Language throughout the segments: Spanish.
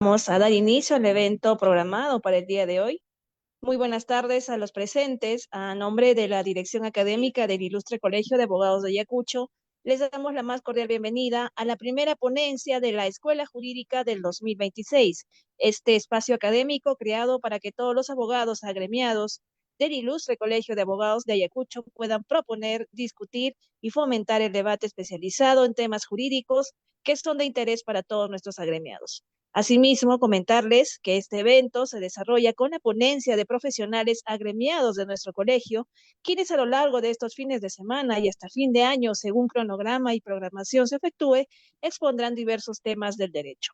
Vamos a dar inicio al evento programado para el día de hoy. Muy buenas tardes a los presentes. A nombre de la Dirección Académica del Ilustre Colegio de Abogados de Ayacucho, les damos la más cordial bienvenida a la primera ponencia de la Escuela Jurídica del 2026. Este espacio académico creado para que todos los abogados agremiados del Ilustre Colegio de Abogados de Ayacucho puedan proponer, discutir y fomentar el debate especializado en temas jurídicos que son de interés para todos nuestros agremiados. Asimismo, comentarles que este evento se desarrolla con la ponencia de profesionales agremiados de nuestro colegio, quienes a lo largo de estos fines de semana y hasta fin de año, según cronograma y programación se efectúe, expondrán diversos temas del derecho.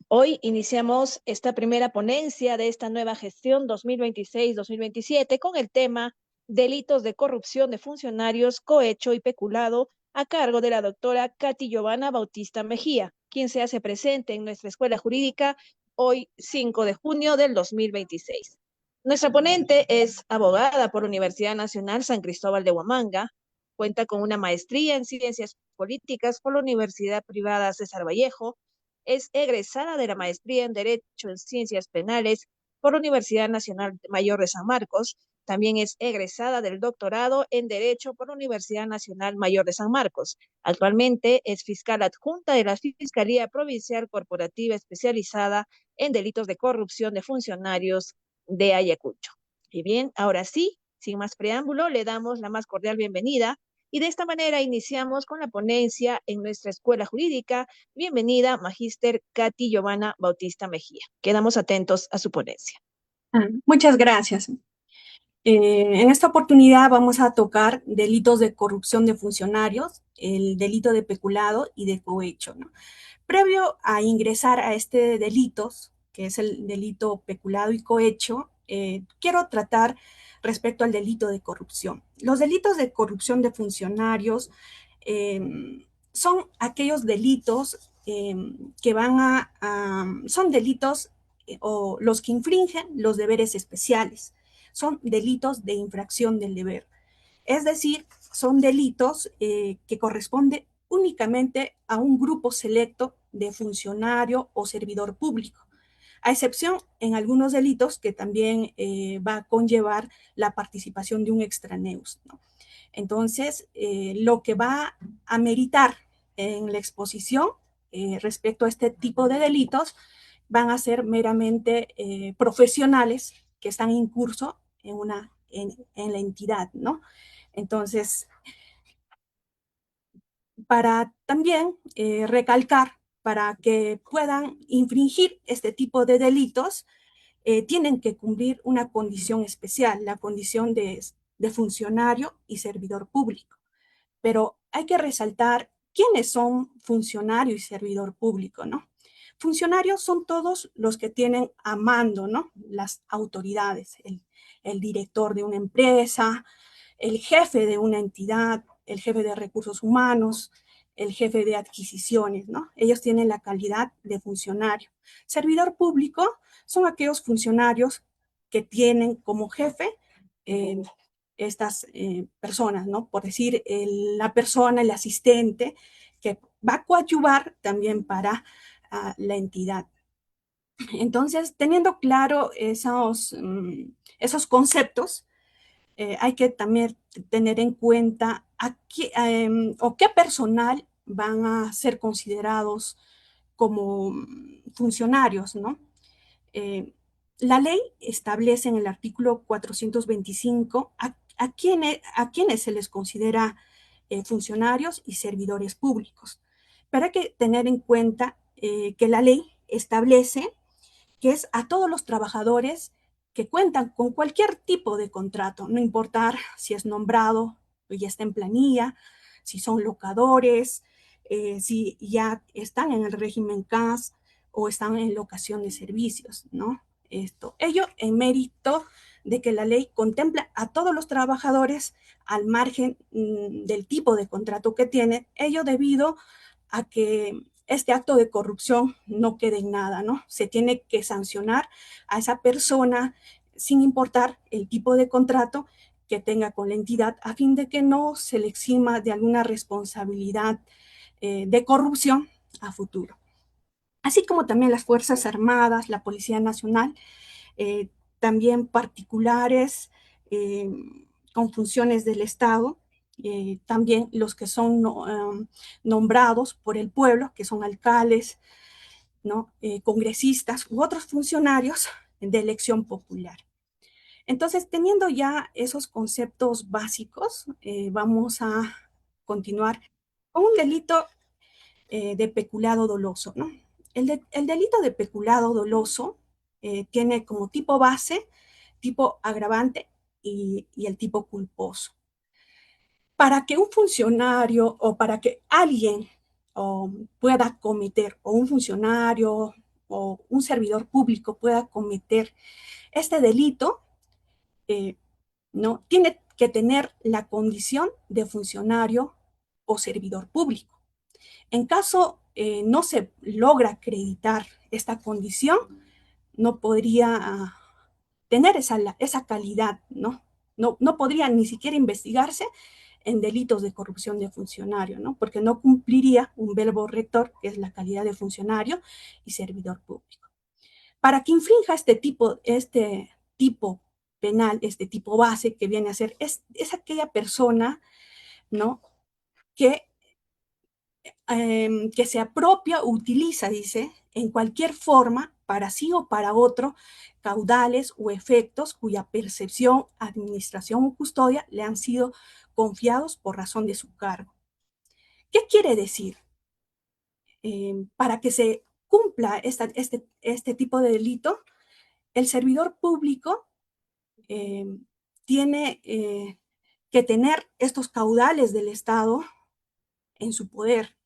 Hoy iniciamos esta primera ponencia de esta nueva gestión 2026-2027 con el tema Delitos de corrupción de funcionarios, cohecho y peculado, a cargo de la doctora Katy Giovanna Bautista Mejía, quien se hace presente en nuestra escuela jurídica hoy 5 de junio del 2026. Nuestra ponente es abogada por la Universidad Nacional San Cristóbal de Huamanga, cuenta con una maestría en ciencias políticas por la Universidad Privada César Vallejo, es egresada de la maestría en Derecho en Ciencias Penales por la Universidad Nacional Mayor de San Marcos. También es egresada del doctorado en Derecho por la Universidad Nacional Mayor de San Marcos. Actualmente es fiscal adjunta de la Fiscalía Provincial Corporativa Especializada en Delitos de Corrupción de Funcionarios de Ayacucho. Y bien, ahora sí, sin más preámbulo, le damos la más cordial bienvenida y de esta manera iniciamos con la ponencia en nuestra escuela jurídica. Bienvenida, Magíster Katy Giovanna Bautista Mejía. Quedamos atentos a su ponencia. Muchas gracias. En esta oportunidad vamos a tocar delitos de corrupción de funcionarios, el delito de peculado y de cohecho, ¿no? Previo a ingresar a este delitos, que es el delito peculado y cohecho, quiero tratar respecto al delito de corrupción. Los delitos de corrupción de funcionarios eh, son aquellos delitos que son delitos o los que infringen los deberes especiales. Son delitos de infracción del deber. Es decir, son delitos que corresponden únicamente a un grupo selecto de funcionario o servidor público, a excepción en algunos delitos que también va a conllevar la participación de un extraneus, ¿no? Entonces, lo que va a meritar en la exposición respecto a este tipo de delitos van a ser meramente profesionales que están en curso en la entidad, ¿no? Entonces, para también recalcar, para que puedan infringir este tipo de delitos, tienen que cumplir una condición especial, la condición de funcionario y servidor público. Pero hay que resaltar quiénes son funcionario y servidor público, ¿no? Funcionarios son todos los que tienen a mando, ¿no? Las autoridades, el director de una empresa, el jefe de una entidad, el jefe de recursos humanos, el jefe de adquisiciones, ¿no? Ellos tienen la calidad de funcionario. Servidor público son aquellos funcionarios que tienen como jefe eh, estas personas, ¿no? Por decir, la persona, el asistente, que va a coadyuvar también para la entidad. Entonces, teniendo claro esos conceptos, hay que también tener en cuenta o qué personal van a ser considerados como funcionarios, ¿no? Eh, la ley establece en el artículo 425 a quienes se les considera funcionarios y servidores públicos. Pero hay que tener en cuenta que la ley establece que es a todos los trabajadores que cuentan con cualquier tipo de contrato, no importar si es nombrado o ya está en planilla, si son locadores, si ya están en el régimen CAS o están en locación de servicios, ¿no? Ello en mérito de que la ley contempla a todos los trabajadores al margen del tipo de contrato que tienen, ello debido a que este acto de corrupción no quede en nada, ¿no? Se tiene que sancionar a esa persona sin importar el tipo de contrato que tenga con la entidad, a fin de que no se le exima de alguna responsabilidad de corrupción a futuro. así como también las Fuerzas Armadas, la Policía Nacional, eh, también particulares eh, con funciones del Estado, también los que son nombrados por el pueblo, que son alcaldes, ¿no? Congresistas u otros funcionarios de elección popular. Entonces, teniendo ya esos conceptos básicos, vamos a continuar con un delito de peculado doloso, ¿no? El delito de peculado doloso tiene como tipo base, tipo agravante y el tipo culposo. Para que un funcionario o para que alguien pueda cometer, o un funcionario o un servidor público pueda cometer este delito, eh, ¿no? Tiene que tener la condición de funcionario o servidor público. En caso no se logra acreditar esta condición, no podría tener esa calidad, ¿no? No podría ni siquiera investigarse en delitos de corrupción de funcionario, ¿no? Porque no cumpliría un verbo rector, que es la calidad de funcionario y servidor público. Para que infrinja este tipo penal, este tipo base que viene a ser, es aquella persona, ¿no? Que que se apropia o utiliza, dice, en cualquier forma, para sí o para otro, caudales o efectos cuya percepción, administración o custodia le han sido confiados por razón de su cargo. ¿Qué quiere decir? Para que se cumpla este tipo de delito, el servidor público eh, tiene que tener estos caudales del Estado en su poder.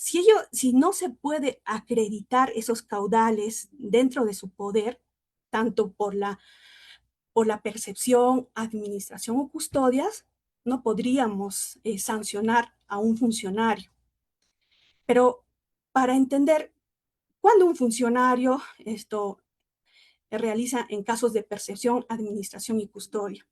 Si no se puede acreditar esos caudales dentro de su poder, tanto por la percepción, administración o custodias, no podríamos sancionar a un funcionario. Pero para entender cuándo un funcionario realiza en casos de percepción, administración y custodia.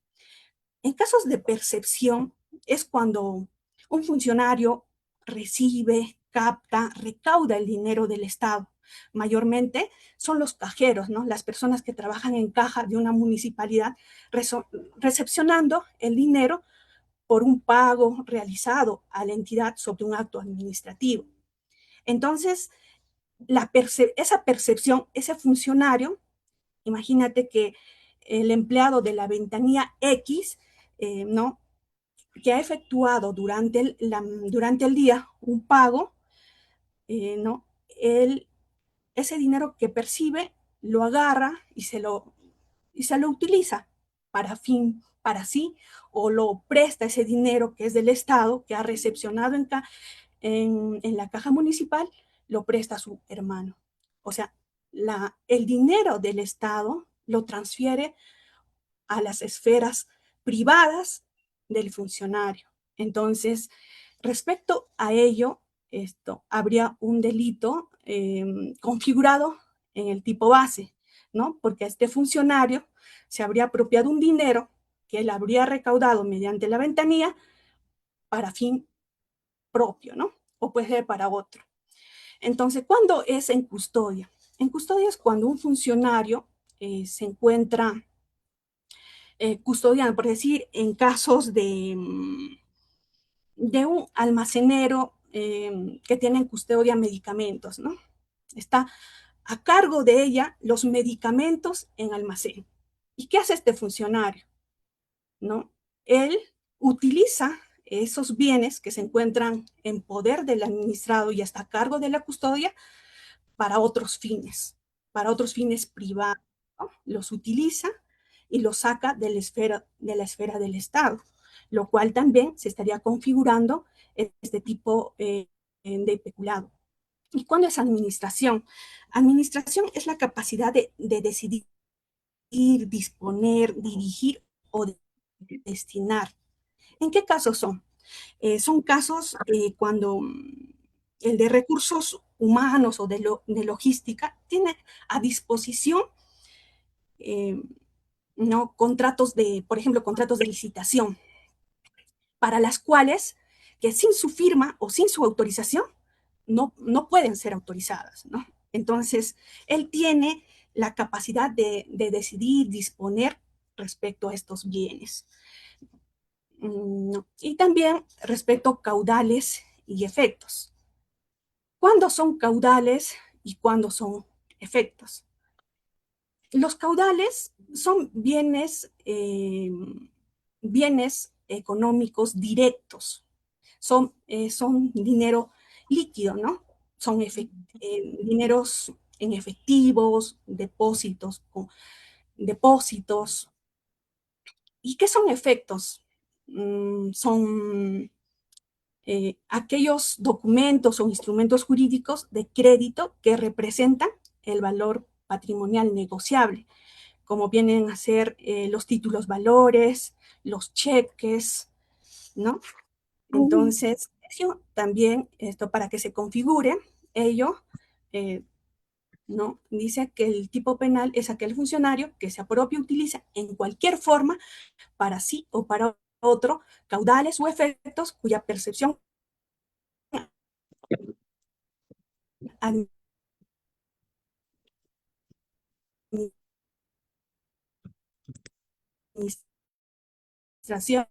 En casos de percepción es cuando un funcionario recibe, capta, recauda el dinero del Estado. Mayormente son los cajeros, ¿no? Las personas que trabajan en caja de una municipalidad recepcionando el dinero por un pago realizado a la entidad sobre un acto administrativo. Entonces, esa percepción, ese funcionario, imagínate que el empleado de la ventanilla X, ¿no? Que ha efectuado durante el día un pago, ¿no? Él, ese dinero que percibe lo agarra y se lo utiliza para sí, o lo presta ese dinero que es del Estado, que ha recepcionado en la caja municipal, lo presta a su hermano. O sea, el dinero del Estado lo transfiere a las esferas privadas del funcionario. Entonces, respecto a ello, habría un delito configurado en el tipo base, ¿no? Porque este funcionario se habría apropiado un dinero que él habría recaudado mediante la ventanilla para fin propio, ¿no? O puede ser para otro. Entonces, ¿cuándo es en custodia? En custodia es cuando un funcionario se encuentra custodiando, por decir, en casos de un almacenero que tiene en custodia medicamentos, ¿no? Está a cargo de ella los medicamentos en almacén. ¿Y qué hace este funcionario? ¿No? Él utiliza esos bienes que se encuentran en poder del administrado y está a cargo de la custodia para otros fines privados, ¿no? Los utiliza y los saca de la esfera del Estado, lo cual también se estaría configurando este tipo de peculado. ¿Y cuándo es administración? Administración es la capacidad de decidir, disponer, dirigir o destinar. ¿En qué casos son? Son casos cuando el de recursos humanos o de logística tiene a disposición ¿no? Contratos por ejemplo, contratos de licitación, para las cuales, que sin su firma o sin su autorización, no pueden ser autorizadas, ¿no? Entonces, él tiene la capacidad de decidir, disponer respecto a estos bienes. Y también respecto a caudales y efectos. ¿Cuándo son caudales y cuándo son efectos? Los caudales son bienes económicos directos, son dinero líquido, ¿no? Son dineros en efectivos, depósitos. ¿Y qué son efectos? Son aquellos documentos o instrumentos jurídicos de crédito que representan el valor patrimonial negociable, como vienen a ser los títulos valores, los cheques, ¿no? Entonces, eso también, esto para que se configure, ello, ¿no? Dice que el tipo penal es aquel funcionario que se apropia y utiliza en cualquier forma para sí o para otro caudales o efectos cuya percepción administración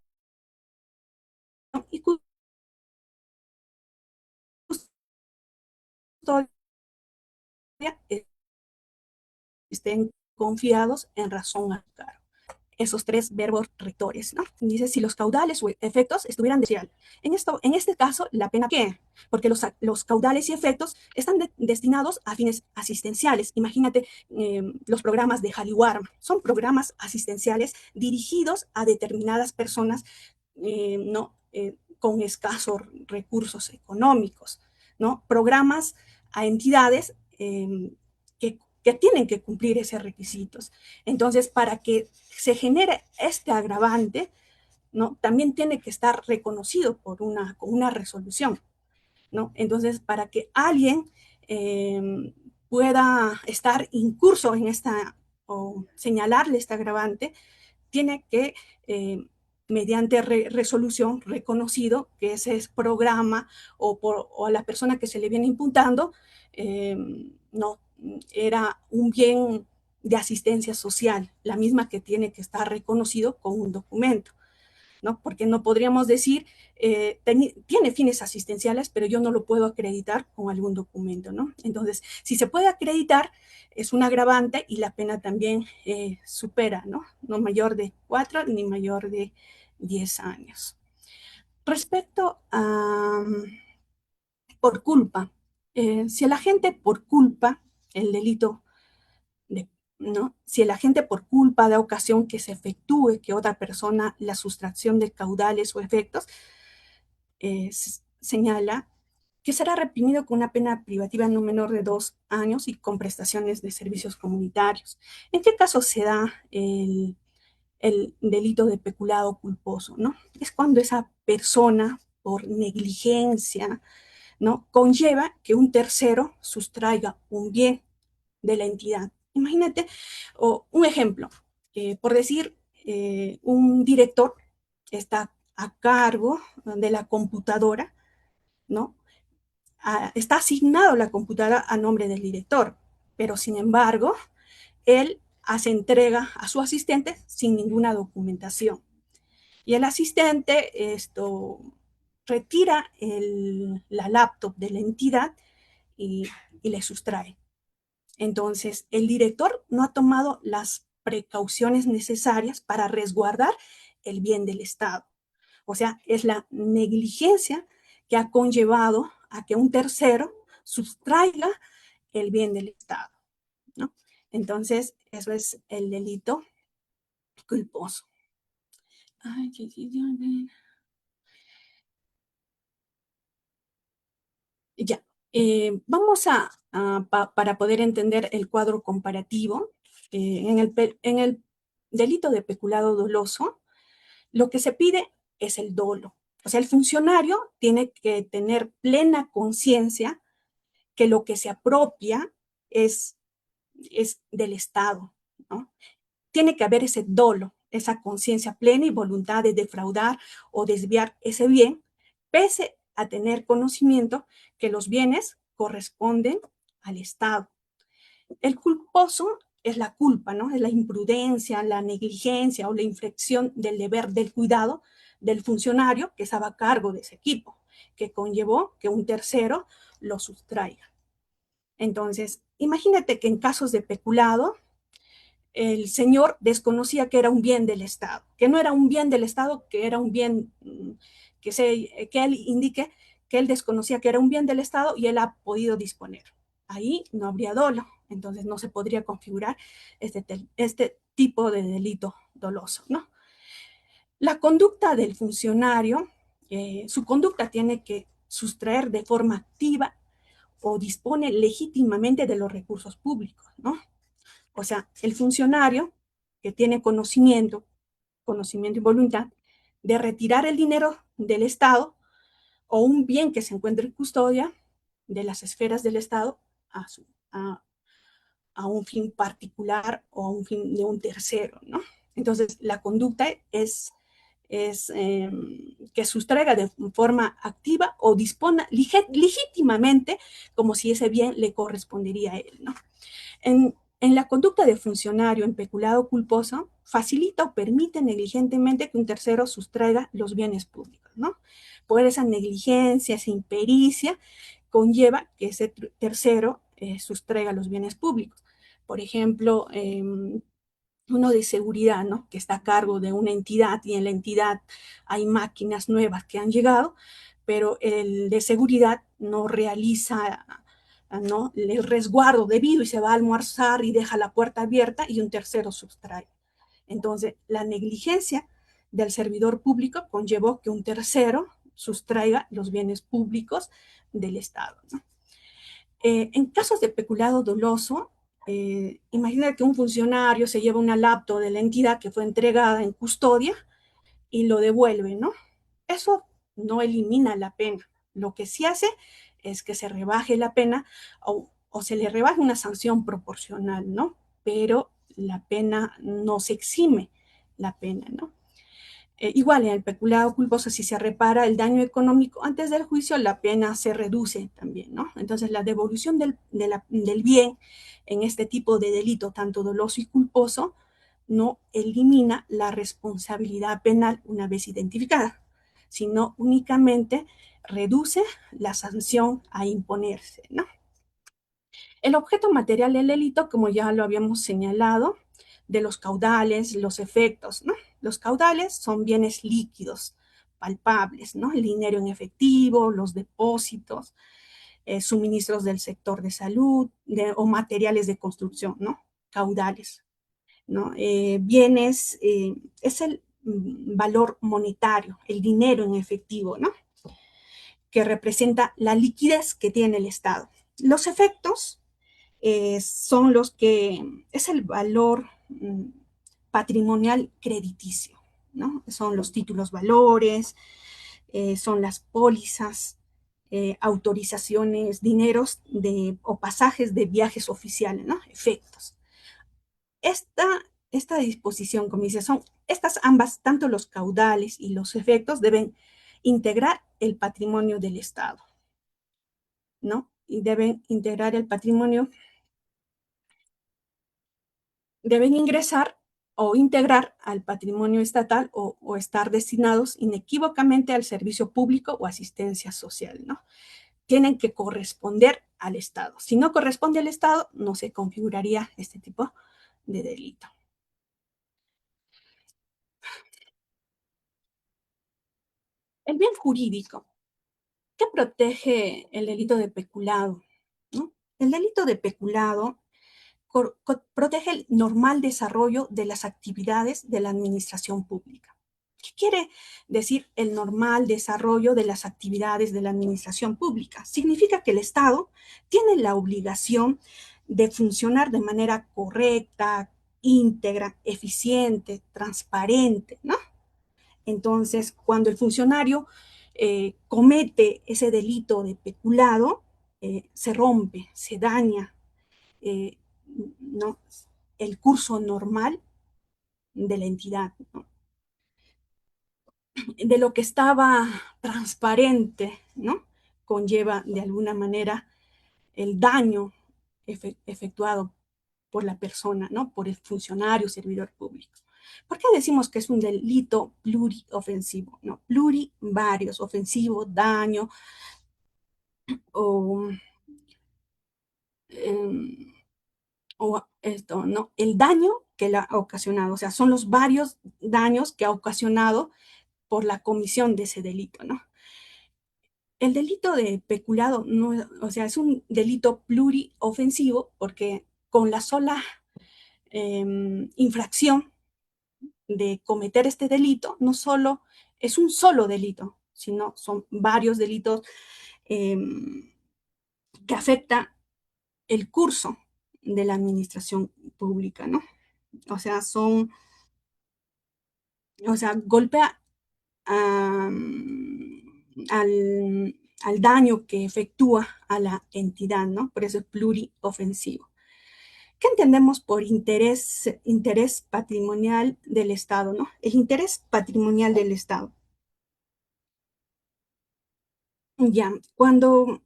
y custodia estén confiados en razón al cargo. Esos tres verbos rectores, ¿no? Dice si los caudales o efectos estuvieran de en este caso, la pena ¿qué? Porque los caudales y efectos están destinados a fines asistenciales. Imagínate los programas de Haliwarm, son programas asistenciales dirigidos a determinadas personas, ¿no? Con escasos recursos económicos, ¿no? Programas a entidades que tienen que cumplir esos requisitos. Entonces, para que se genere este agravante, ¿no? También tiene que estar reconocido con una resolución, ¿no? Entonces, para que alguien pueda estar incurso en esta o señalarle este agravante, tiene que, mediante resolución, reconocido que ese programa o a la persona que se le viene imputando, no era un bien de asistencia social, la misma que tiene que estar reconocido con un documento, ¿no? Porque no podríamos decir, tiene fines asistenciales, pero yo no lo puedo acreditar con algún documento, ¿no? Entonces, si se puede acreditar, es un agravante y la pena también supera, ¿no? No mayor de 4 ni mayor de 10 años. Respecto a por culpa, si el agente por culpa, el delito ¿no? Si el agente por culpa da ocasión que se efectúe que otra persona la sustracción de caudales o efectos, señala que será reprimido con una pena privativa no menor de 2 años y con prestaciones de servicios comunitarios. ¿En qué caso se da el delito de peculado culposo? ¿No? Es cuando esa persona, por negligencia, ¿no? Conlleva que un tercero sustraiga un bien de la entidad. Imagínate, un ejemplo, por decir, un director está a cargo de la computadora, ¿no? Está asignado la computadora a nombre del director, pero sin embargo, él hace entrega a su asistente sin ninguna documentación. Y el asistente retira la laptop de la entidad y le sustrae. Entonces, el director no ha tomado las precauciones necesarias para resguardar el bien del Estado. O sea, es la negligencia que ha conllevado a que un tercero sustraiga el bien del Estado, ¿no? Entonces, eso es el delito culposo. Ay, ya. Vamos para poder entender el cuadro comparativo, en el delito de peculado doloso, lo que se pide es el dolo. O sea, el funcionario tiene que tener plena conciencia que lo que se apropia es, es del Estado, ¿no? Tiene que haber ese dolo, esa conciencia plena y voluntad de defraudar o desviar ese bien, pese a tener conocimiento que los bienes corresponden al Estado. El culposo es la culpa, ¿no? Es la imprudencia, la negligencia o la infracción del deber del cuidado del funcionario que estaba a cargo de ese equipo, que conllevó que un tercero lo sustraiga. Entonces, imagínate que en casos de peculado, el señor desconocía que era un bien del Estado, que no era un bien del Estado, que era un bien que él indique que él desconocía que era un bien del Estado y él ha podido disponer. Ahí no habría dolo, entonces no se podría configurar este tipo de delito doloso, ¿no? La conducta del funcionario, su conducta tiene que sustraer de forma activa o dispone legítimamente de los recursos públicos, ¿no? O sea, el funcionario que tiene conocimiento y voluntad de retirar el dinero del Estado o un bien que se encuentre en custodia de las esferas del Estado a, su, a un fin particular o a un fin de un tercero, ¿no? Entonces, la conducta es que sustraiga de forma activa o disponga legítimamente como si ese bien le correspondería a él, ¿no? En la conducta de funcionario en peculado culposo, facilita o permite negligentemente que un tercero sustraiga los bienes públicos, ¿no? Por esa negligencia, esa impericia, conlleva que ese tercero sustraiga los bienes públicos. Por ejemplo, uno de seguridad, ¿no? Que está a cargo de una entidad y en la entidad hay máquinas nuevas que han llegado, pero el de seguridad no realiza, ¿no?, el resguardo debido y se va a almorzar y deja la puerta abierta y un tercero sustrae. Entonces, la negligencia del servidor público conllevó que un tercero sustraiga los bienes públicos del Estado, ¿no? En casos de peculado doloso, imagina que un funcionario se lleva una laptop de la entidad que fue entregada en custodia y lo devuelve, ¿no? Eso no elimina la pena. Lo que sí hace es que se rebaje la pena o se le rebaje una sanción proporcional, ¿no? Pero la pena no se exime la pena, ¿no? Igual en el peculado culposo, si se repara el daño económico antes del juicio, la pena se reduce también, ¿no? Entonces, la devolución del bien en este tipo de delito, tanto doloso y culposo, no elimina la responsabilidad penal una vez identificada, sino únicamente reduce la sanción a imponerse, ¿no? El objeto material del delito, como ya lo habíamos señalado, de los caudales, los efectos, ¿no? Los caudales son bienes líquidos, palpables, ¿no? El dinero en efectivo, los depósitos, suministros del sector de salud o materiales de construcción, ¿no? Caudales, ¿no? Bienes, es el valor monetario, el dinero en efectivo, ¿no? Que representa la liquidez que tiene el Estado. Los efectos son los que es el valor patrimonial crediticio, ¿no? Son los títulos valores, son las pólizas, autorizaciones, dineros o pasajes de viajes oficiales, ¿no? Efectos. Esta, esta disposición, como dice, son estas ambas, tanto los caudales y los efectos, deben integrar el patrimonio del Estado, ¿no? Y deben integrar el patrimonio, deben ingresar o integrar al patrimonio estatal o estar destinados inequívocamente al servicio público o asistencia social, ¿no? Tienen que corresponder al Estado. Si no corresponde al Estado, no se configuraría este tipo de delito. El bien jurídico. ¿Qué protege el delito de peculado? ¿No? El delito de peculado protege el normal desarrollo de las actividades de la administración pública. ¿Qué quiere decir el normal desarrollo de las actividades de la administración pública? Significa que el Estado tiene la obligación de funcionar de manera correcta, íntegra, eficiente, transparente, ¿no? Entonces, cuando el funcionario comete ese delito de peculado, se rompe, se daña, eh, ¿no?, el curso normal de la entidad, ¿no? de lo que estaba transparente, ¿no? Conlleva de alguna manera el daño efectuado por la persona, ¿no? Por el funcionario, servidor público. ¿Por qué decimos que es un delito pluriofensivo? ¿No? Pluri, varios, ofensivo, daño, o, eh, o esto, ¿no? El daño que la ha ocasionado, o sea, son los varios daños que ha ocasionado por la comisión de ese delito, ¿no? El delito de peculado, no, o sea, es un delito pluriofensivo porque con la sola infracción de cometer este delito, no solo es un solo delito, sino son varios delitos eh, que afectan el curso de la administración pública, ¿no? O sea, golpea al, al daño que efectúa a la entidad, ¿no? Por eso es pluriofensivo. ¿Qué entendemos por interés patrimonial del Estado, ¿no? El interés patrimonial del Estado. Ya, cuando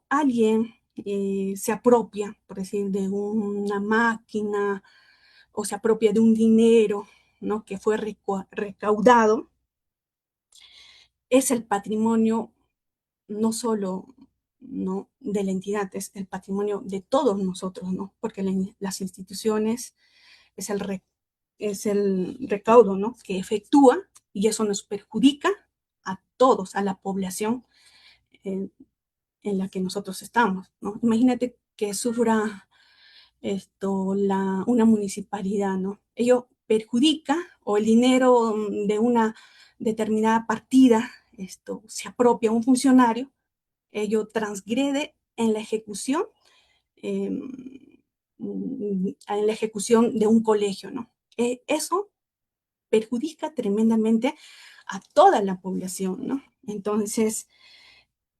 alguien se apropia, por decir, de una máquina o se apropia de un dinero, ¿no? Que fue recaudado, es el patrimonio no solo, ¿no? De la entidad, es el patrimonio de todos nosotros, ¿no? Porque las instituciones es es el recaudo, ¿no? Que efectúa y eso nos perjudica a todos, a la población eh, en la que nosotros estamos, ¿no? Imagínate que sufra una municipalidad, ¿no? Ello perjudica o el dinero de una determinada partida se apropia a un funcionario, ello transgrede eh, en la ejecución de un colegio, ¿no? Eso perjudica tremendamente a toda la población, ¿no? Entonces,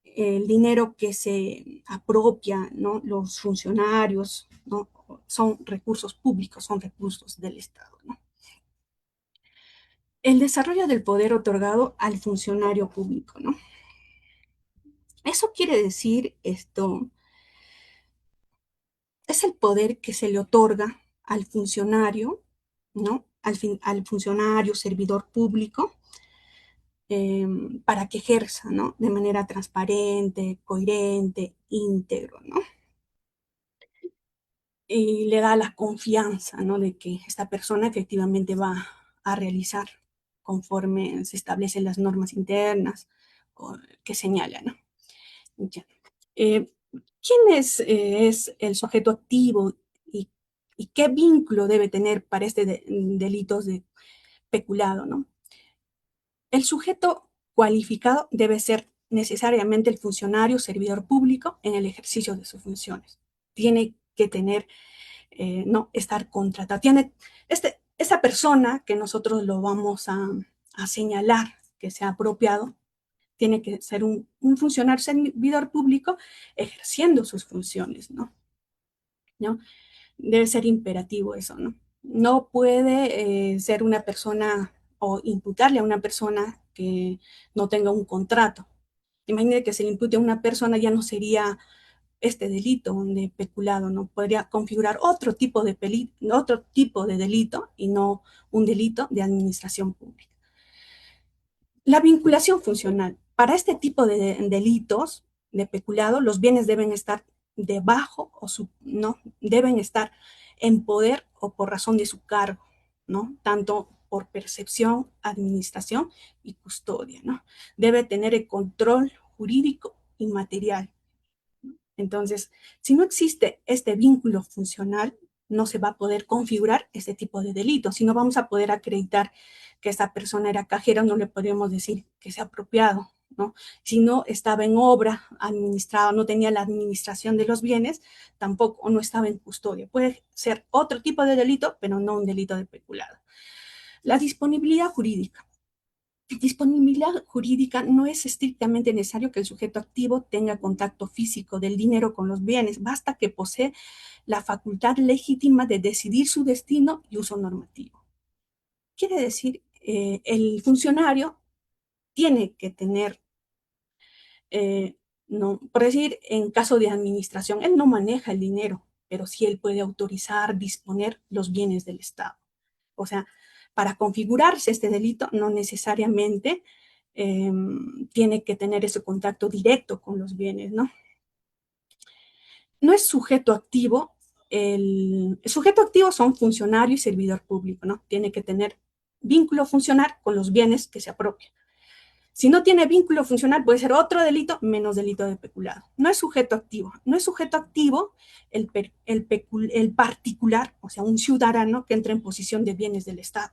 el dinero que se apropia, ¿no? Los funcionarios, ¿no? Son recursos públicos, son recursos del Estado, ¿no? El desarrollo del poder otorgado al funcionario público, ¿no? Eso quiere decir es el poder que se le otorga al funcionario, ¿no? Al funcionario, servidor público, para que ejerza, ¿no? De manera transparente, coherente, íntegro, ¿no? Y le da la confianza, ¿no? De que esta persona efectivamente va a realizar conforme se establecen las normas internas que señalan, ¿no? Ya. Eh, ¿Quién es el sujeto activo y, y, qué vínculo debe tener para este delitos de peculado, ¿no? El sujeto cualificado debe ser necesariamente el funcionario, servidor público en el ejercicio de sus funciones. Tiene que tener, no estar contratado. Esa persona que nosotros lo vamos a señalar que sea apropiado, tiene que ser un funcionario, servidor público ejerciendo sus funciones, ¿no? ¿No? Debe ser imperativo eso, ¿no? No puede ser una persona o imputarle a una persona que no tenga un contrato. Imagínate que se le impute a una persona, ya no sería este delito de peculado, ¿no? Podría configurar otro tipo de delito y no un delito de administración pública. La vinculación funcional. Para este tipo de delitos de peculado, los bienes deben estar debajo no, deben estar en poder o por razón de su cargo, ¿no? Tanto por percepción, administración y custodia, ¿no? Debe tener el control jurídico y material. Entonces, si no existe este vínculo funcional, no se va a poder configurar este tipo de delitos. Si no vamos a poder acreditar que esta persona era cajera, no le podríamos decir que sea apropiado, ¿no? Si no estaba en obra administrada, no tenía la administración de los bienes, tampoco, no estaba en custodia. Puede ser otro tipo de delito, pero no un delito de peculado. La disponibilidad jurídica. Disponibilidad jurídica no es estrictamente necesario que el sujeto activo tenga contacto físico del dinero con los bienes, basta que posee la facultad legítima de decidir su destino y uso normativo. Quiere decir el funcionario tiene que tener, no, por decir, en caso de administración, él no maneja el dinero, pero sí él puede autorizar, disponer los bienes del Estado. O sea, para configurarse este delito no necesariamente tiene que tener ese contacto directo con los bienes, ¿no? No es sujeto activo. El sujeto activo son funcionario y servidor público, ¿no? Tiene que tener vínculo funcional con los bienes que se apropian. Si no tiene vínculo funcional, puede ser otro delito menos delito de peculado. No es sujeto activo. No es sujeto activo el particular, o sea, un ciudadano que entra en posesión de bienes del Estado.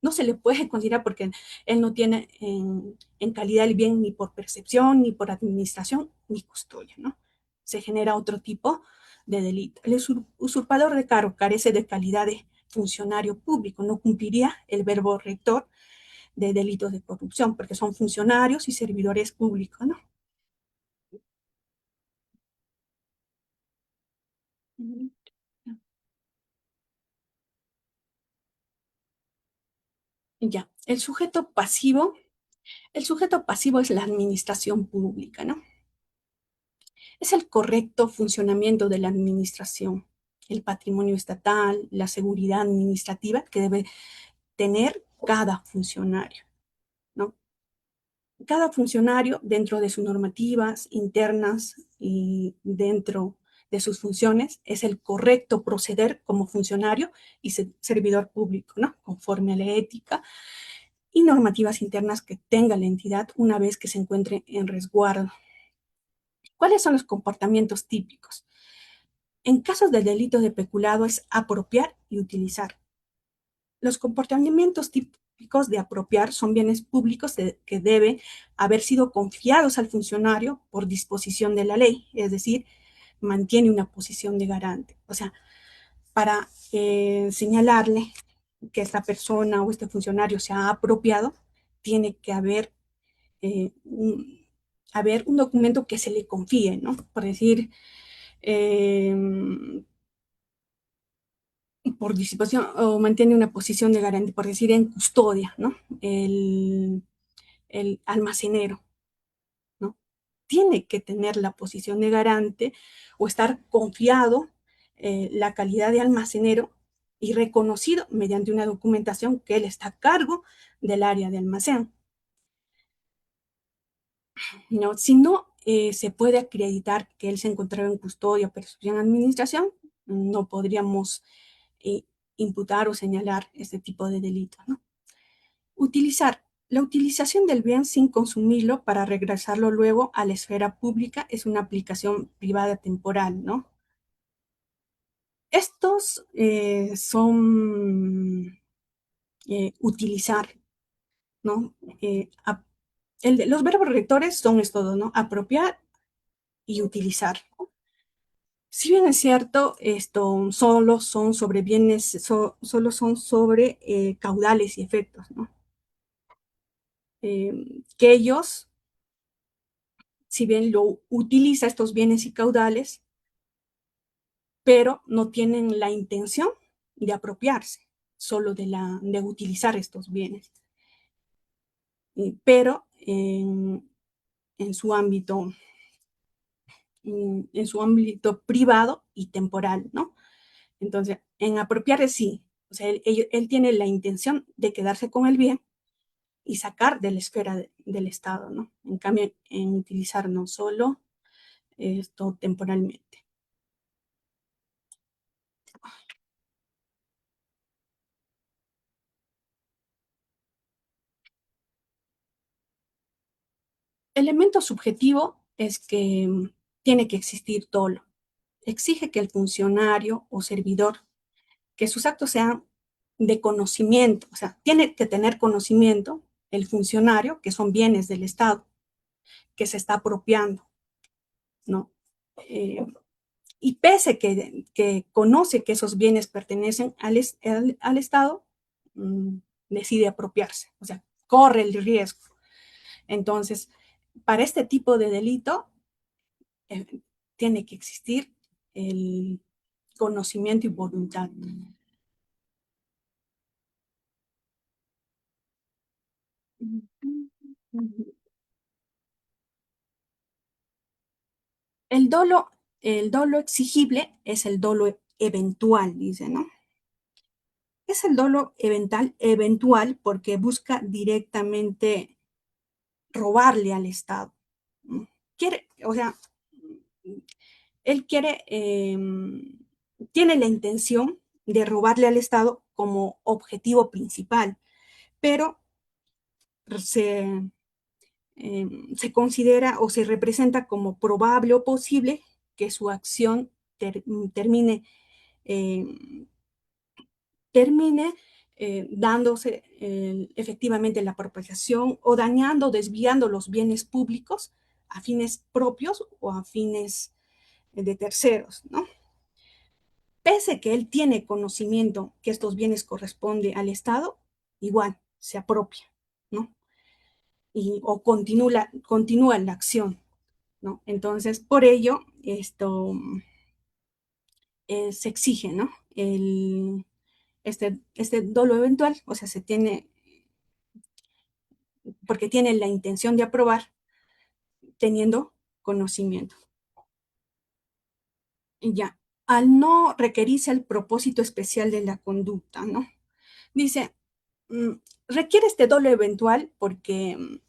No se le puede considerar porque él no tiene en calidad el bien ni por percepción, ni por administración, ni custodia, ¿no? Se genera otro tipo de delito. El usurpador de cargo carece de calidad de funcionario público, no cumpliría el verbo rector de delitos de corrupción, porque son funcionarios y servidores públicos, ¿no? Ya, el sujeto pasivo es la administración pública, ¿no? Es el correcto funcionamiento de la administración, el patrimonio estatal, la seguridad administrativa que debe tener cada funcionario, ¿no? Cada funcionario dentro de sus normativas internas y dentro de sus funciones es el correcto proceder como funcionario y servidor público, ¿no? Conforme a la ética y normativas internas que tenga la entidad una vez que se encuentre en resguardo. ¿Cuáles son los comportamientos típicos? En casos de delito de peculado es apropiar y utilizar. Los comportamientos típicos de apropiar son bienes públicos que deben haber sido confiados al funcionario por disposición de la ley, es decir, mantiene una posición de garante. O sea, para señalarle que esta persona o este funcionario se ha apropiado, tiene que haber un documento que se le confíe, ¿no? Por decir, eh, por disposición o mantiene una posición de garantía, por decir en custodia, ¿no? El almacenero, ¿no? Tiene que tener la posición de garante o estar confiado la calidad de almacenero y reconocido mediante una documentación que él está a cargo del área de almacén. ¿No? Si no se puede acreditar que él se encontraba en custodia, persecución, administración, no podríamos eh, imputar o señalar este tipo de delitos, ¿no? Utilizar. La utilización del bien sin consumirlo para regresarlo luego a la esfera pública es una aplicación privada temporal, ¿no? Estos son utilizar, ¿no? Los verbos rectores son estos, ¿no? Apropiar y utilizar. Si bien es cierto, esto solo son sobre bienes, solo son sobre caudales y efectos, ¿no? Que ellos, si bien lo utiliza estos bienes y caudales, pero no tienen la intención de apropiarse, solo de utilizar estos bienes, pero en su ámbito, en su ámbito privado y temporal, ¿no? Entonces, en apropiarse sí, o sea, él tiene la intención de quedarse con el bien y sacar de la esfera del Estado, ¿no? En cambio, en utilizar no solo esto temporalmente. Elemento subjetivo es que tiene que existir dolo. Exige que el funcionario o servidor, que sus actos sean de conocimiento, o sea, tiene que tener conocimiento el funcionario, que son bienes del Estado, que se está apropiando, ¿no? Eh, y pese que conoce que esos bienes pertenecen al Estado, mmm, decide apropiarse, o sea, corre el riesgo. Entonces, para este tipo de delito, eh, tiene que existir el conocimiento y voluntad. El dolo, el dolo exigible es el dolo eventual, dice, ¿no? Es el dolo eventual porque busca directamente robarle al Estado. Quiere, o sea, él quiere, tiene la intención de robarle al Estado como objetivo principal, pero se, se considera o se representa como probable o posible que su acción termine, eh, termine dándose efectivamente la apropiación o dañando, desviando los bienes públicos a fines propios o a fines de terceros, ¿no? Pese que él tiene conocimiento que estos bienes corresponden al Estado, igual se apropia, ¿no? O continúa la acción, ¿no? Entonces, por ello, esto se exige, ¿no? Este dolo eventual, o sea, se tiene, porque tiene la intención de aprobar teniendo conocimiento. Y ya, al no requerirse el propósito especial de la conducta, ¿no? Dice, requiere este dolo eventual porque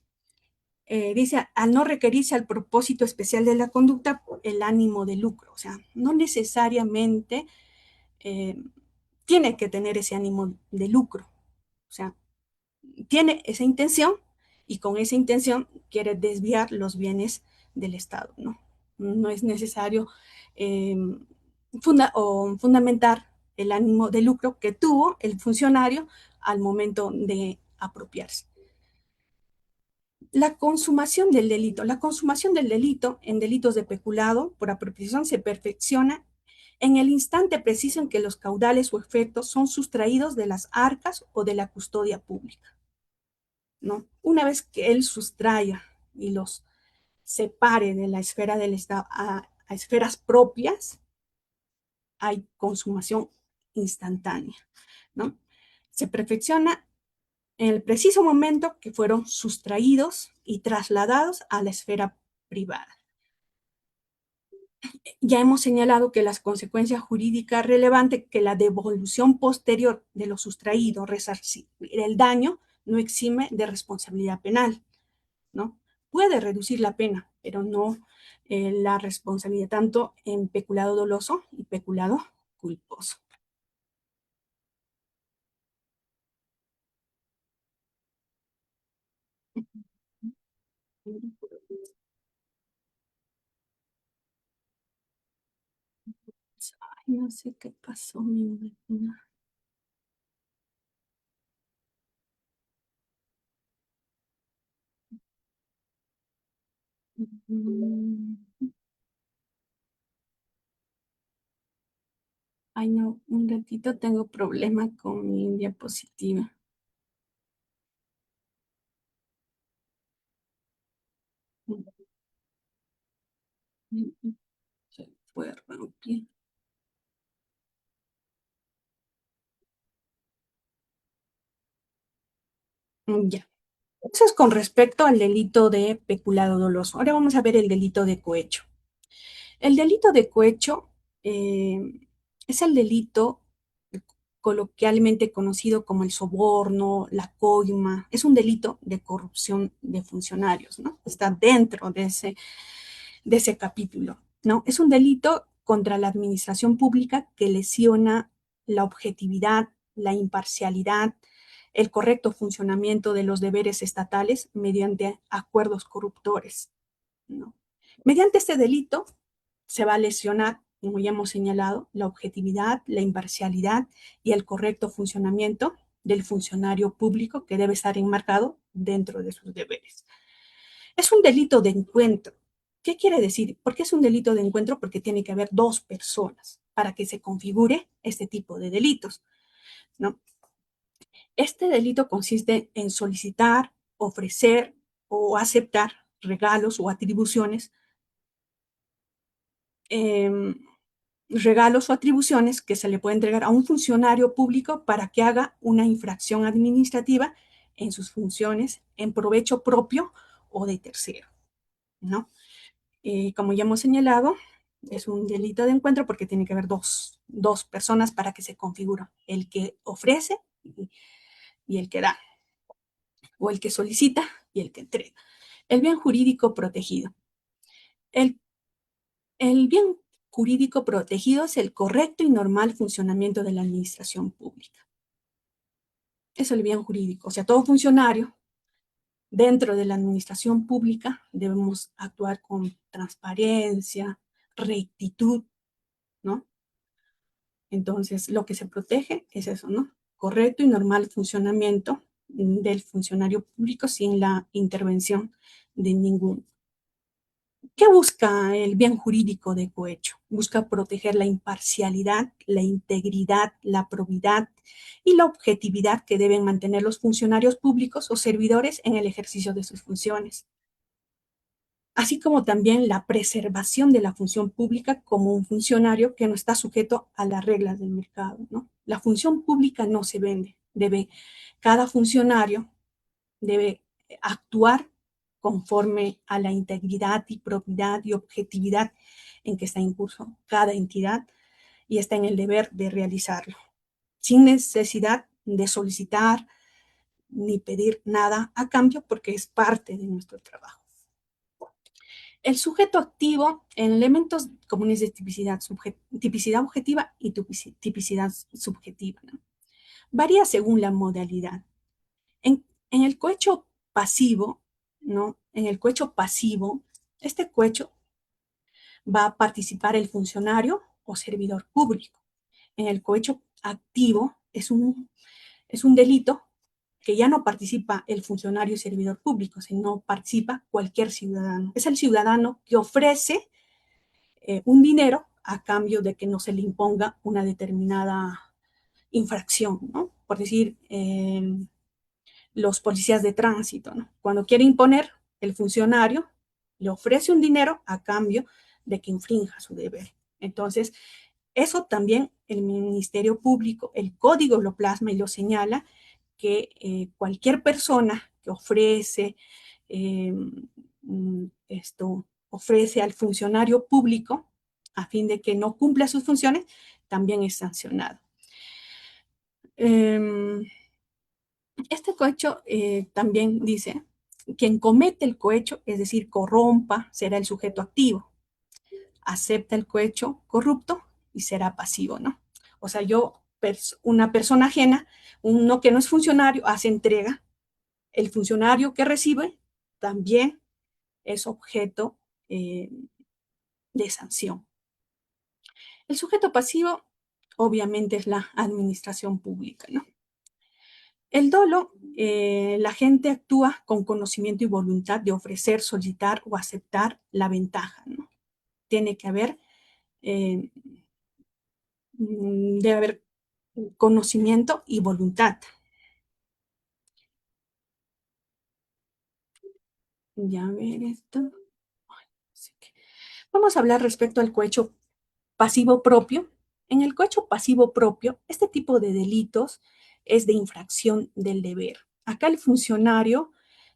dice, al no requerirse al propósito especial de la conducta, el ánimo de lucro, o sea, no necesariamente eh, tiene que tener ese ánimo de lucro, o sea, tiene esa intención y con esa intención quiere desviar los bienes del Estado, ¿no? No es necesario eh, fundamentar el ánimo de lucro que tuvo el funcionario al momento de apropiarse. La consumación del delito. La consumación del delito en delitos de peculado por apropiación se perfecciona en el instante preciso en que los caudales o efectos son sustraídos de las arcas o de la custodia pública, ¿no? Una vez que él sustraiga y los separe de la esfera del Estado a esferas propias, hay consumación instantánea, ¿no? Se perfecciona en el preciso momento que fueron sustraídos y trasladados a la esfera privada. Ya hemos señalado que las consecuencias jurídicas relevantes, que la devolución posterior de lo sustraído, resarcir el daño, no exime de responsabilidad penal, ¿no? Puede reducir la pena, pero no la responsabilidad, tanto en peculado doloso y peculado culposo. Ay, no sé qué pasó, mi máquina. Ay, no, un ratito tengo problema con mi diapositiva. Se fue rompiendo. Ya. Eso es con respecto al delito de peculado doloso. Ahora vamos a ver el delito de cohecho. El delito de cohecho es el delito coloquialmente conocido como el soborno, la coima. Es un delito de corrupción de funcionarios, ¿no? Está dentro de ese capítulo, ¿no? Es un delito contra la administración pública que lesiona la objetividad, la imparcialidad, el correcto funcionamiento de los deberes estatales mediante acuerdos corruptores, ¿no? Mediante este delito se va a lesionar, como ya hemos señalado, la objetividad, la imparcialidad y el correcto funcionamiento del funcionario público que debe estar enmarcado dentro de sus deberes. Es un delito de encuentro. ¿Qué quiere decir? ¿Por qué es un delito de encuentro? Porque tiene que haber dos personas para que se configure este tipo de delitos, ¿no? Este delito consiste en solicitar, ofrecer o aceptar regalos o atribuciones, eh, regalos o atribuciones que se le puede entregar a un funcionario público para que haga una infracción administrativa en sus funciones en provecho propio o de tercero, ¿no? Como ya hemos señalado, es un delito de encuentro porque tiene que haber dos personas para que se configure, el que ofrece y el que da, o el que solicita y el que entrega. El bien jurídico protegido. El, el bien jurídico protegido es el correcto y normal funcionamiento de la administración pública. Es el bien jurídico, o sea, todo funcionario dentro de la administración pública debemos actuar con transparencia, rectitud, ¿no? Entonces, lo que se protege es eso, ¿no? Correcto y normal funcionamiento del funcionario público sin la intervención de ningún. ¿Qué busca el bien jurídico de cohecho? Busca proteger la imparcialidad, la integridad, la probidad y la objetividad que deben mantener los funcionarios públicos o servidores en el ejercicio de sus funciones, así como también la preservación de la función pública como un funcionario que no está sujeto a las reglas del mercado, ¿no? La función pública no se vende, cada funcionario debe actuar conforme a la integridad y probidad y objetividad en que está en curso cada entidad y está en el deber de realizarlo, sin necesidad de solicitar ni pedir nada a cambio porque es parte de nuestro trabajo. El sujeto activo en elementos comunes de tipicidad objetiva y tipicidad subjetiva, ¿no? Varía según la modalidad. En el cohecho pasivo, ¿no? En el cohecho pasivo, este cohecho va a participar el funcionario o servidor público. En el cohecho activo es un delito que ya no participa el funcionario y servidor público, sino participa cualquier ciudadano. Es el ciudadano que ofrece un dinero a cambio de que no se le imponga una determinada infracción, ¿no? Por decir, los policías de tránsito, ¿no? Cuando quiere imponer, el funcionario le ofrece un dinero a cambio de que infrinja su deber. Entonces, eso también el Ministerio Público, el código lo plasma y lo señala, que cualquier persona que ofrece eh, ofrece al funcionario público a fin de que no cumpla sus funciones, también es sancionado. Este cohecho también dice, quien comete el cohecho, es decir, corrompa, será el sujeto activo. Acepta el cohecho corrupto y será pasivo, ¿no? O sea, una persona ajena, uno que no es funcionario, hace entrega. El funcionario que recibe también es objeto de sanción. El sujeto pasivo, obviamente, es la administración pública, ¿no? El dolo, la gente actúa con conocimiento y voluntad de ofrecer, solicitar o aceptar la ventaja, ¿no? Tiene que haber, debe haber conocimiento y voluntad. Ya ver esto. Vamos a hablar respecto al cohecho pasivo propio. En el cohecho pasivo propio, este tipo de delitos es de infracción del deber. Acá el funcionario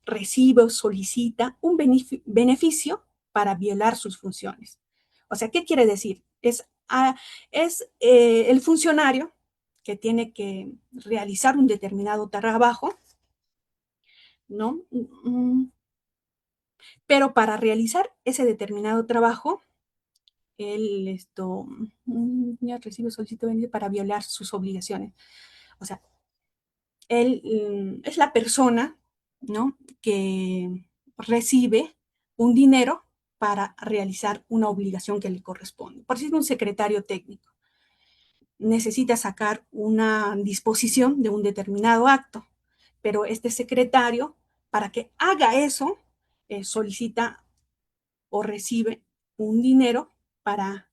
recibe o solicita un beneficio para violar sus funciones. O sea, ¿qué quiere decir? Es el funcionario que tiene que realizar un determinado trabajo, ¿no? Pero para realizar ese determinado trabajo, él ya recibe solicitud para violar sus obligaciones. O sea, él es la persona, ¿no?, que recibe un dinero para realizar una obligación que le corresponde. Por ejemplo, un secretario técnico necesita sacar una disposición de un determinado acto, pero este secretario, para que haga eso, solicita o recibe un dinero para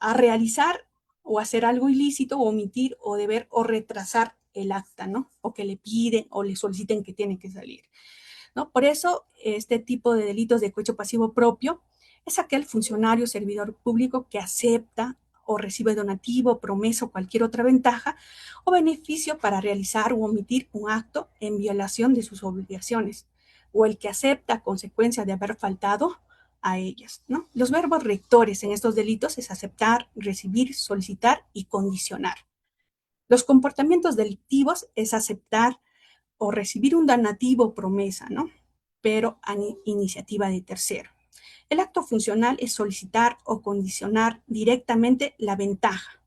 a realizar o hacer algo ilícito, o omitir, o deber, o retrasar el acta, ¿no? O que le piden o le soliciten que tiene que salir, ¿no? Por eso, este tipo de delitos de cohecho pasivo propio es aquel funcionario servidor público que acepta o recibe donativo, promesa o cualquier otra ventaja o beneficio para realizar o omitir un acto en violación de sus obligaciones, o el que acepta a consecuencia de haber faltado a ellas, ¿no? Los verbos rectores en estos delitos es aceptar, recibir, solicitar y condicionar. Los comportamientos delictivos es aceptar o recibir un donativo o promesa, ¿no? Pero a iniciativa de tercero. El acto funcional es solicitar o condicionar directamente la ventaja.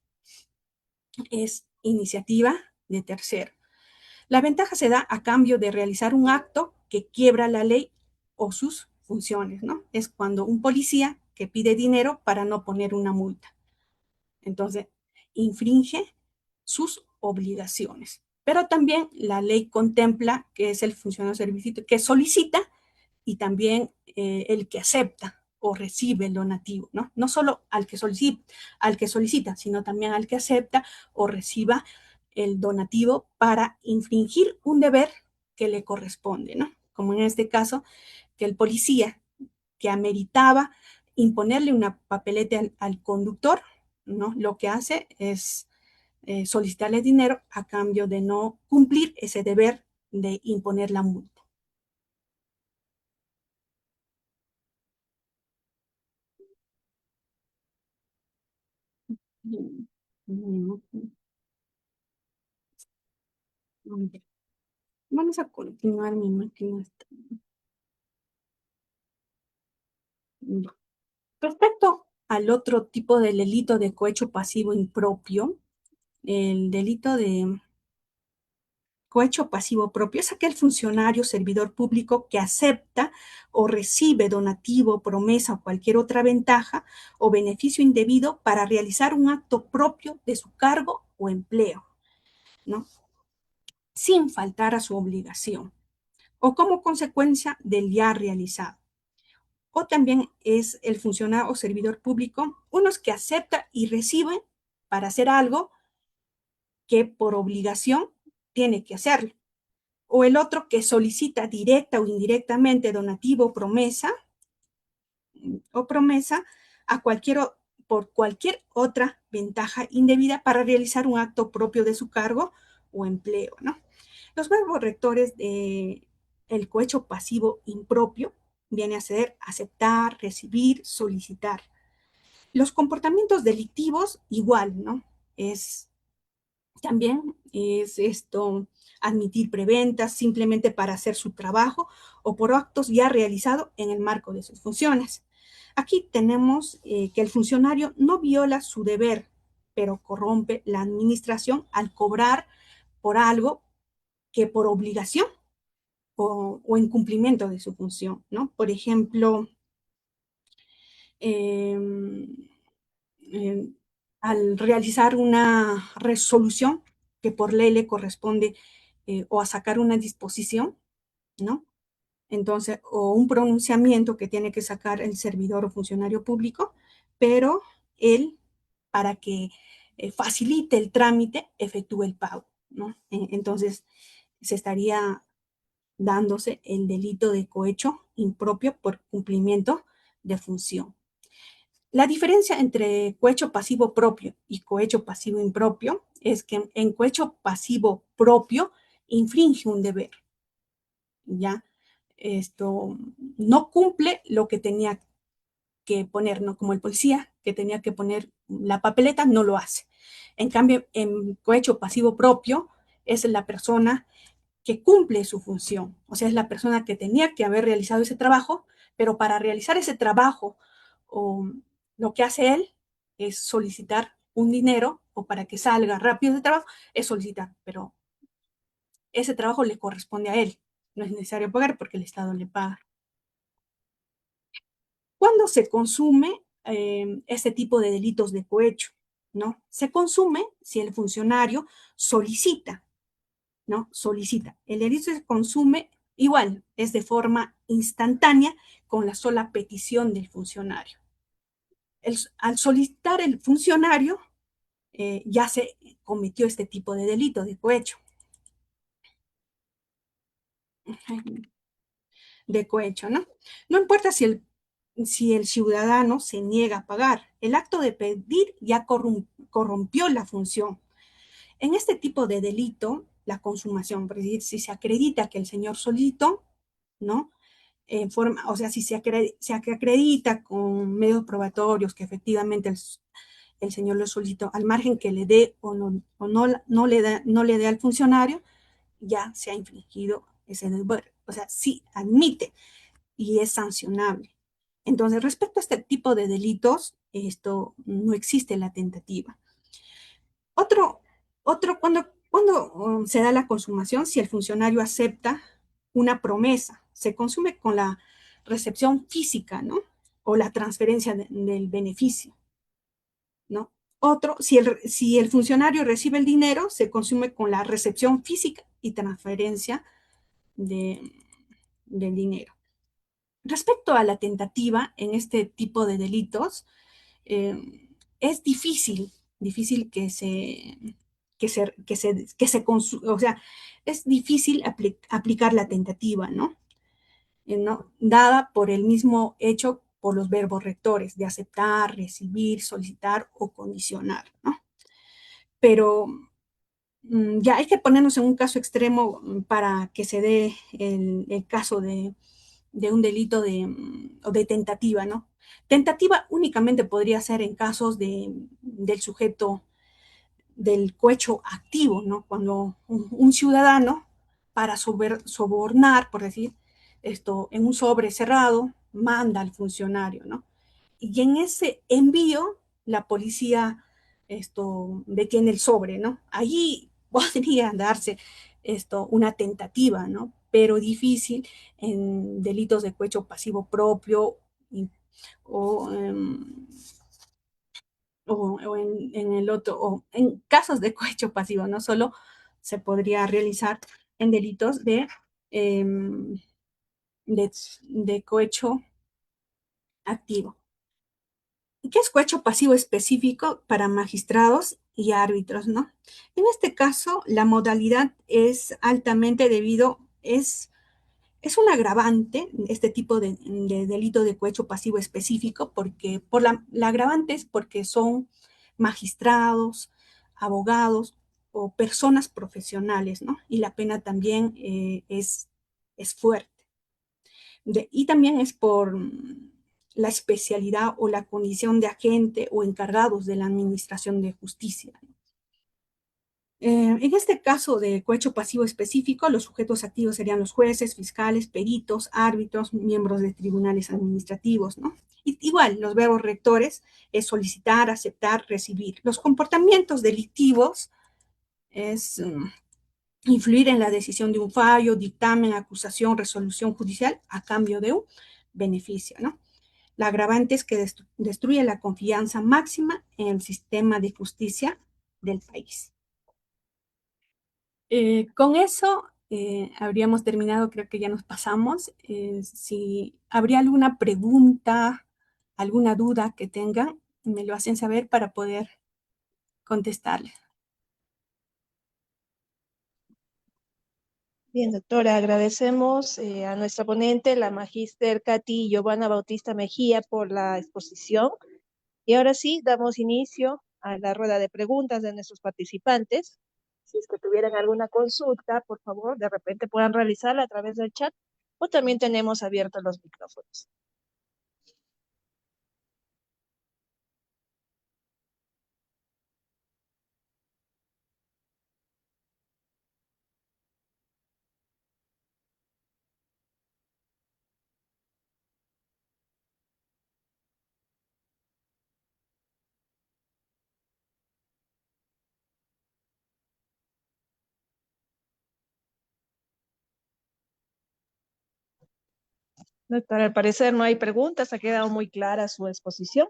Es iniciativa de tercero. La ventaja se da a cambio de realizar un acto que quiebra la ley o sus funciones, ¿no? Es cuando un policía que pide dinero para no poner una multa. Entonces, infringe sus obligaciones. Pero también la ley contempla que es el funcionario servicio que solicita y también el que acepta o recibe el donativo, ¿no? No solo al que solicita, sino también al que acepta o reciba el donativo para infringir un deber que le corresponde, ¿no? Como en este caso, que el policía que ameritaba imponerle una papeleta al conductor, ¿no? Lo que hace es solicitarle dinero a cambio de no cumplir ese deber de imponer la multa. Vamos a continuar, mi máquina. Respecto al otro tipo de delito de cohecho pasivo impropio, el delito de cohecho pasivo propio es aquel funcionario servidor público que acepta o recibe donativo, promesa o cualquier otra ventaja o beneficio indebido para realizar un acto propio de su cargo o empleo, ¿no? Sin faltar a su obligación o como consecuencia del ya realizado. O también es el funcionario o servidor público, unos que acepta y recibe para hacer algo que por obligación tiene que hacerlo. O el otro que solicita directa o indirectamente donativo o promesa a por cualquier otra ventaja indebida para realizar un acto propio de su cargo o empleo, ¿no? Los verbos rectores de el cohecho pasivo impropio viene a ser aceptar, recibir, solicitar. Los comportamientos delictivos igual, ¿no? Es también es esto admitir preventas simplemente para hacer su trabajo o por actos ya realizados en el marco de sus funciones. Aquí tenemos que el funcionario no viola su deber, pero corrompe la administración al cobrar por algo que por obligación o incumplimiento de su función, ¿no? Por ejemplo, eh, eh, al realizar una resolución que por ley le corresponde o a sacar una disposición, ¿no? Entonces, o un pronunciamiento que tiene que sacar el servidor o funcionario público, pero él, para que facilite el trámite, efectúe el pago, ¿no? Entonces, se estaría dándose el delito de cohecho impropio por cumplimiento de función. La diferencia entre cohecho pasivo propio y cohecho pasivo impropio es que en cohecho pasivo propio infringe un deber, ¿ya? Esto no cumple lo que tenía que poner, ¿no? Como el policía que tenía que poner la papeleta, no lo hace. En cambio, en cohecho pasivo propio es la persona que cumple su función, o sea, es la persona que tenía que haber realizado ese trabajo, pero para realizar ese trabajo, o lo que hace él es solicitar un dinero, o para que salga rápido ese trabajo, es solicitar, pero ese trabajo le corresponde a él, no es necesario pagar porque el Estado le paga. ¿Cuándo se consume este tipo de delitos de cohecho? ¿No? Se consume si el funcionario solicita, ¿no? Solicita. El delito se consume igual, es de forma instantánea con la sola petición del funcionario. Al solicitar el funcionario, ya se cometió este tipo de delito de cohecho. De cohecho, ¿no? No importa si el si el ciudadano se niega a pagar. El acto de pedir ya corrompió la función. En este tipo de delito, la consumación, por decir, si se acredita que el señor solito, ¿no? O sea, si se acredita con medios probatorios que efectivamente el señor lo solicitó, al margen que le dé no le dé al funcionario, ya se ha infligido ese deber. O sea, sí admite y es sancionable. Entonces, respecto a este tipo de delitos, esto no existe la tentativa. Otro, cuando se da la consumación, si el funcionario acepta una promesa, se consume con la recepción física, ¿no? O la transferencia del beneficio, ¿no? Otro, si el funcionario recibe el dinero, se consume con la recepción física y transferencia de, del dinero. Respecto a la tentativa en este tipo de delitos, es difícil o sea, es difícil aplicar la tentativa, ¿no? ¿No? Dada por el mismo hecho, por los verbos rectores de aceptar, recibir, solicitar o condicionar, ¿no? Pero ya hay que ponernos en un caso extremo para que se dé el caso de un delito o de tentativa, ¿no? Tentativa únicamente podría ser en casos del sujeto del cohecho activo, ¿no? Cuando un ciudadano, para sobornar, por decir, esto, en un sobre cerrado, manda al funcionario, ¿no? Y en ese envío, la policía detiene el sobre, ¿no? Allí podría darse una tentativa, ¿no? Pero difícil en delitos de cohecho pasivo propio o, en el otro, o en casos de cohecho pasivo, no solo se podría realizar en delitos eh, de cohecho activo. ¿Qué es cohecho pasivo específico para magistrados y árbitros, no? En este caso, la modalidad es altamente es un agravante, este tipo de delito de cohecho pasivo específico, porque la agravante es porque son magistrados, abogados o personas profesionales, ¿no? Y la pena también es fuerte. Y también es por la especialidad o la condición de agente o encargados de la administración de justicia. En este caso de cohecho pasivo específico, los sujetos activos serían los jueces, fiscales, peritos, árbitros, miembros de tribunales administrativos, ¿no? Igual, los verbos rectores es solicitar, aceptar, recibir. Los comportamientos delictivos es influir en la decisión de un fallo, dictamen, acusación, resolución judicial a cambio de un beneficio, ¿no? La agravante es que destruye la confianza máxima en el sistema de justicia del país. Con eso habríamos terminado, creo que ya nos pasamos. Si habría alguna pregunta, alguna duda que tengan, me lo hacen saber para poder contestarles. Bien, doctora, agradecemos a nuestra ponente, la magíster Katy Giovanna Bautista Mejía, por la exposición. Y ahora sí, damos inicio a la rueda de preguntas de nuestros participantes. Si es que tuvieran alguna consulta, por favor, de repente puedan realizarla a través del chat o también tenemos abiertos los micrófonos. Doctora, al parecer no hay preguntas, ha quedado muy clara su exposición.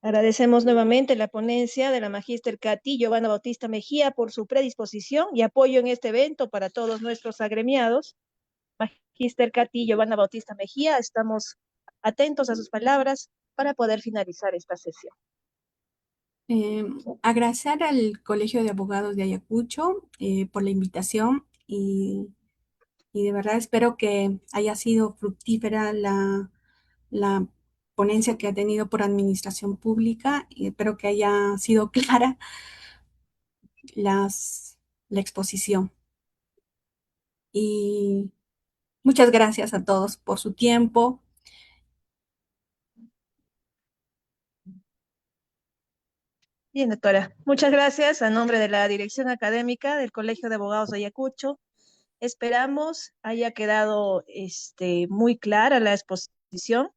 Agradecemos nuevamente la ponencia de la magíster Katy Giovanna Bautista Mejía por su predisposición y apoyo en este evento para todos nuestros agremiados. Magíster Katy Giovanna Bautista Mejía, estamos atentos a sus palabras para poder finalizar esta sesión. Agradecer al Colegio de Abogados de Ayacucho por la invitación y de verdad espero que haya sido fructífera la ponencia que ha tenido por administración pública y espero que haya sido clara la exposición. Y muchas gracias a todos por su tiempo. Bien, doctora. Muchas gracias a nombre de la Dirección Académica del Colegio de Abogados de Ayacucho. Esperamos haya quedado muy clara la exposición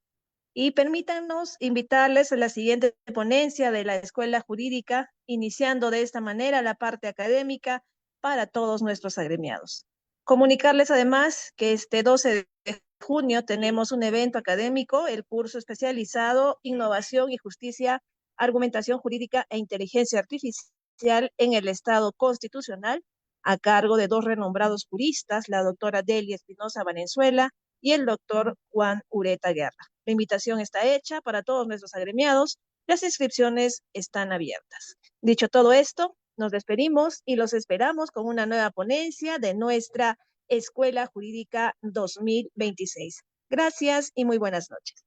y permítanos invitarles a la siguiente ponencia de la Escuela Jurídica, iniciando de esta manera la parte académica para todos nuestros agremiados. Comunicarles además que este 12 de junio tenemos un evento académico, el curso especializado Innovación y Justicia, Argumentación Jurídica e Inteligencia Artificial en el Estado Constitucional, a cargo de dos renombrados juristas, la doctora Delia Espinosa Valenzuela y el doctor Juan Ureta Guerra. La invitación está hecha para todos nuestros agremiados. Las inscripciones están abiertas. Dicho todo esto, nos despedimos y los esperamos con una nueva ponencia de nuestra Escuela Jurídica 2026. Gracias y muy buenas noches.